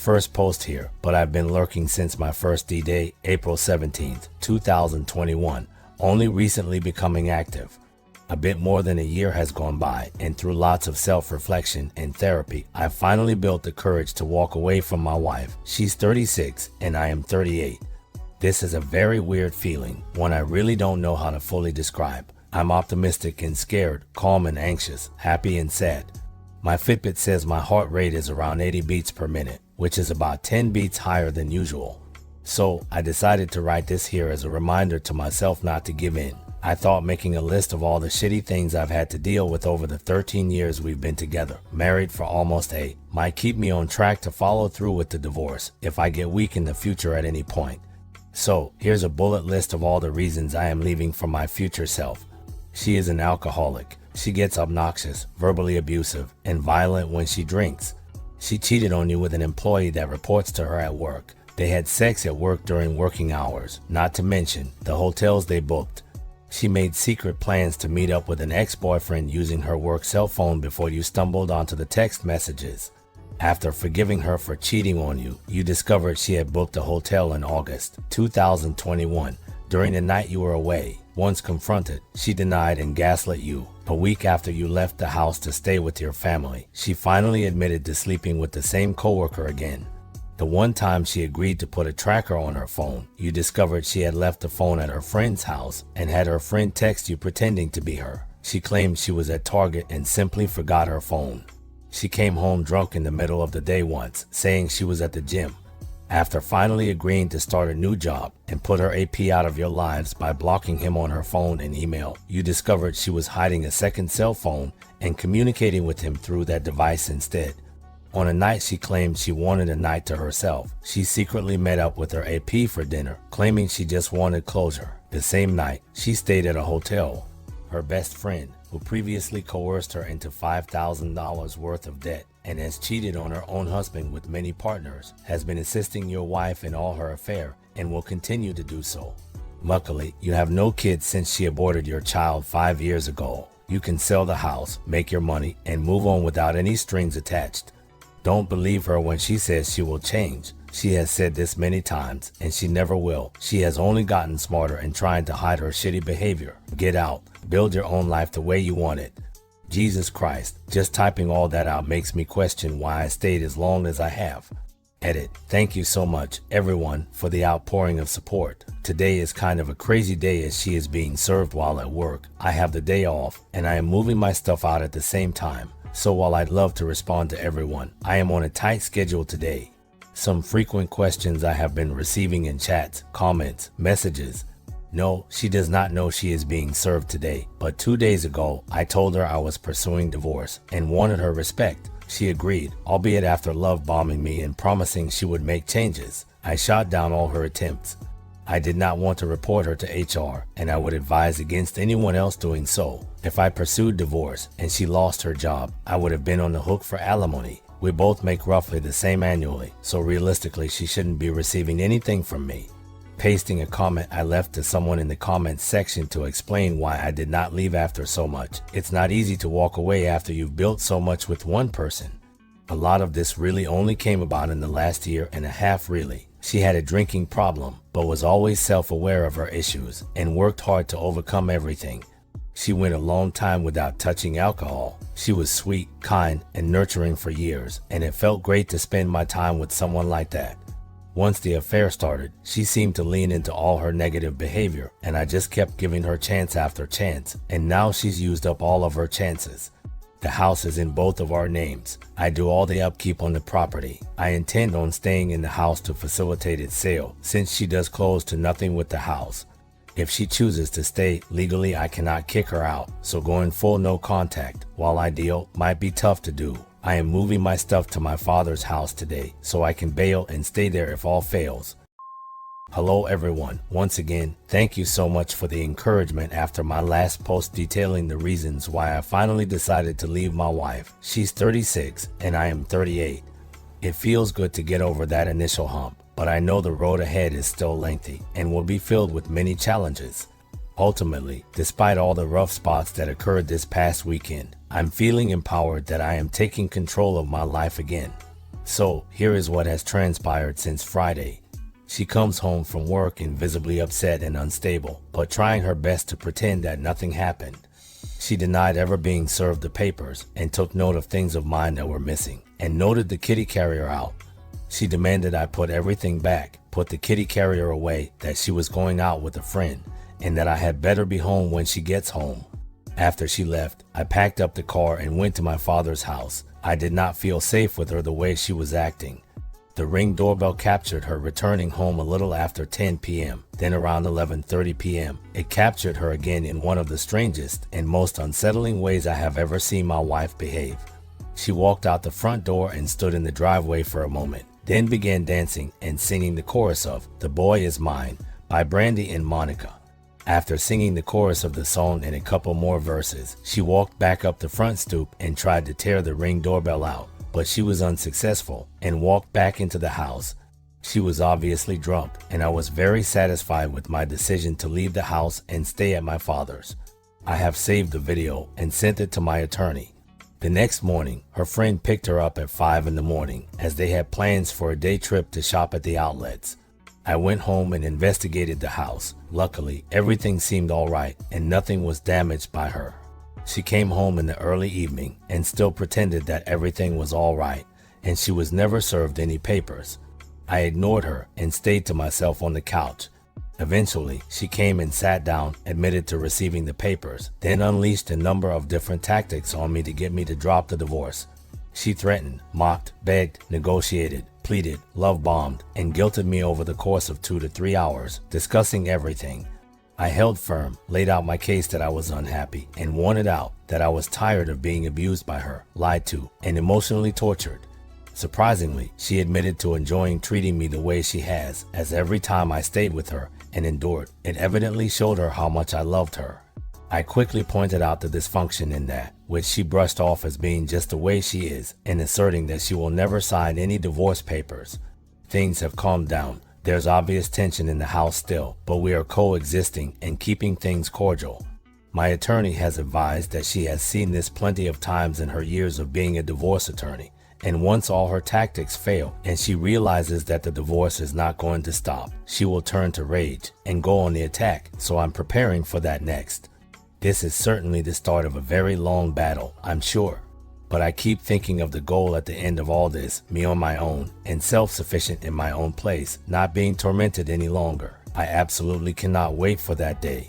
First post here, but I've been lurking since my first D-Day, April 17th, 2021, only recently becoming active. A bit more than a year has gone by, and through lots of self-reflection and therapy, I've finally built the courage to walk away from my wife. She's 36 and I am 38. This is a very weird feeling, one I really don't know how to fully describe. I'm optimistic and scared, calm and anxious, happy and sad. My Fitbit says my heart rate is around 80 beats per minute, which is about 10 beats higher than usual. So I decided to write this here as a reminder to myself not to give in. I thought making a list of all the shitty things I've had to deal with over the 13 years we've been together, married for almost 8, might keep me on track to follow through with the divorce if I get weak in the future at any point. So here's a bullet list of all the reasons I am leaving for my future self. She is an alcoholic. She gets obnoxious, verbally abusive, and violent when she drinks. She cheated on you with an employee that reports to her at work. They had sex at work during working hours, not to mention the hotels they booked. She made secret plans to meet up with an ex-boyfriend using her work cell phone before you stumbled onto the text messages. After forgiving her for cheating on you, you discovered she had booked a hotel in August 2021 during the night you were away. Once confronted, she denied and gaslit you. A week after you left the house to stay with your family, she finally admitted to sleeping with the same coworker again. The one time she agreed to put a tracker on her phone, you discovered she had left the phone at her friend's house and had her friend text you pretending to be her. She claimed she was at Target and simply forgot her phone. She came home drunk in the middle of the day once, saying she was at the gym. After finally agreeing to start a new job and put her AP out of your lives by blocking him on her phone and email, you discovered she was hiding a second cell phone and communicating with him through that device instead. On a night she claimed she wanted a night to herself, she secretly met up with her AP for dinner, claiming she just wanted closure. The same night, she stayed at a hotel. Her best friend, who previously coerced her into $5,000 worth of debt and has cheated on her own husband with many partners, has been assisting your wife in all her affair and will continue to do so. Luckily, you have no kids since she aborted your child 5 years ago. You can sell the house, make your money, and move on without any strings attached. Don't believe her when she says she will change. She has said this many times, and she never will. She has only gotten smarter in trying to hide her shitty behavior. Get out. Build your own life the way you want it. Jesus Christ, just typing all that out makes me question why I stayed as long as I have. Edit. Thank you so much, everyone, for the outpouring of support. Today is kind of a crazy day as she is being served while at work. I have the day off, and I am moving my stuff out at the same time. So while I'd love to respond to everyone, I am on a tight schedule today. Some frequent questions I have been receiving in chats, comments, messages. No, she does not know she is being served today, but 2 days ago, I told her I was pursuing divorce and wanted her respect. She agreed, albeit after love bombing me and promising she would make changes. I shot down all her attempts. I did not want to report her to HR, and I would advise against anyone else doing so. If I pursued divorce and she lost her job, I would have been on the hook for alimony. We both make roughly the same annually, so realistically she shouldn't be receiving anything from me. Pasting a comment I left to someone in the comments section to explain why I did not leave after so much. It's not easy to walk away after you've built so much with one person. A lot of this really only came about in the last year and a half really. She had a drinking problem, but was always self-aware of her issues and worked hard to overcome everything. She went a long time without touching alcohol. She was sweet, kind, and nurturing for years, and it felt great to spend my time with someone like that. Once the affair started, she seemed to lean into all her negative behavior, and I just kept giving her chance after chance, and now she's used up all of her chances. The house is in both of our names. I do all the upkeep on the property. I intend on staying in the house to facilitate its sale, since she does close to nothing with the house. If she chooses to stay, legally I cannot kick her out, so going full no contact, while ideal, might be tough to do. I am moving my stuff to my father's house today, so I can bail and stay there if all fails. Hello everyone, once again, thank you so much for the encouragement after my last post detailing the reasons why I finally decided to leave my wife. She's 36 and I am 38. It feels good to get over that initial hump, but I know the road ahead is still lengthy and will be filled with many challenges. Ultimately, despite all the rough spots that occurred this past weekend, I'm feeling empowered that I am taking control of my life again. So, here is what has transpired since Friday. She comes home from work visibly upset and unstable, but trying her best to pretend that nothing happened. She denied ever being served the papers and took note of things of mine that were missing and noted the kitty carrier out. She demanded I put everything back, put the kitty carrier away, that she was going out with a friend, and that I had better be home when she gets home. After she left, I packed up the car and went to my father's house. I did not feel safe with her the way she was acting. The Ring doorbell captured her returning home a little after 10 p.m. Then around 11:30 p.m., it captured her again in one of the strangest and most unsettling ways I have ever seen my wife behave. She walked out the front door and stood in the driveway for a moment, then began dancing and singing the chorus of "The Boy Is Mine" by Brandy and Monica. After singing the chorus of the song and a couple more verses, she walked back up the front stoop and tried to tear the Ring doorbell out, but she was unsuccessful and walked back into the house. She was obviously drunk, and I was very satisfied with my decision to leave the house and stay at my father's. I have saved the video and sent it to my attorney. The next morning, her friend picked her up at 5 in the morning as they had plans for a day trip to shop at the outlets. I went home and investigated the house. Luckily, everything seemed all right and nothing was damaged by her. She came home in the early evening and still pretended that everything was all right, and she was never served any papers. I ignored her and stayed to myself on the couch. Eventually, she came and sat down, admitted to receiving the papers, then unleashed a number of different tactics on me to get me to drop the divorce. She threatened, mocked, begged, negotiated, pleaded, love-bombed, and guilted me over the course of 2 to 3 hours, discussing everything. I held firm, laid out my case that I was unhappy, and wanted out, that I was tired of being abused by her, lied to, and emotionally tortured. Surprisingly, she admitted to enjoying treating me the way she has, as every time I stayed with her and endured, it evidently showed her how much I loved her. I quickly pointed out the dysfunction in that, which she brushed off as being just the way she is, and asserting that she will never sign any divorce papers. Things have calmed down. There's obvious tension in the house still, but we are coexisting and keeping things cordial. My attorney has advised that she has seen this plenty of times in her years of being a divorce attorney, and once all her tactics fail and she realizes that the divorce is not going to stop, she will turn to rage and go on the attack, so I'm preparing for that next. This is certainly the start of a very long battle, I'm sure. But I keep thinking of the goal at the end of all this, me on my own, and self-sufficient in my own place, not being tormented any longer. I absolutely cannot wait for that day.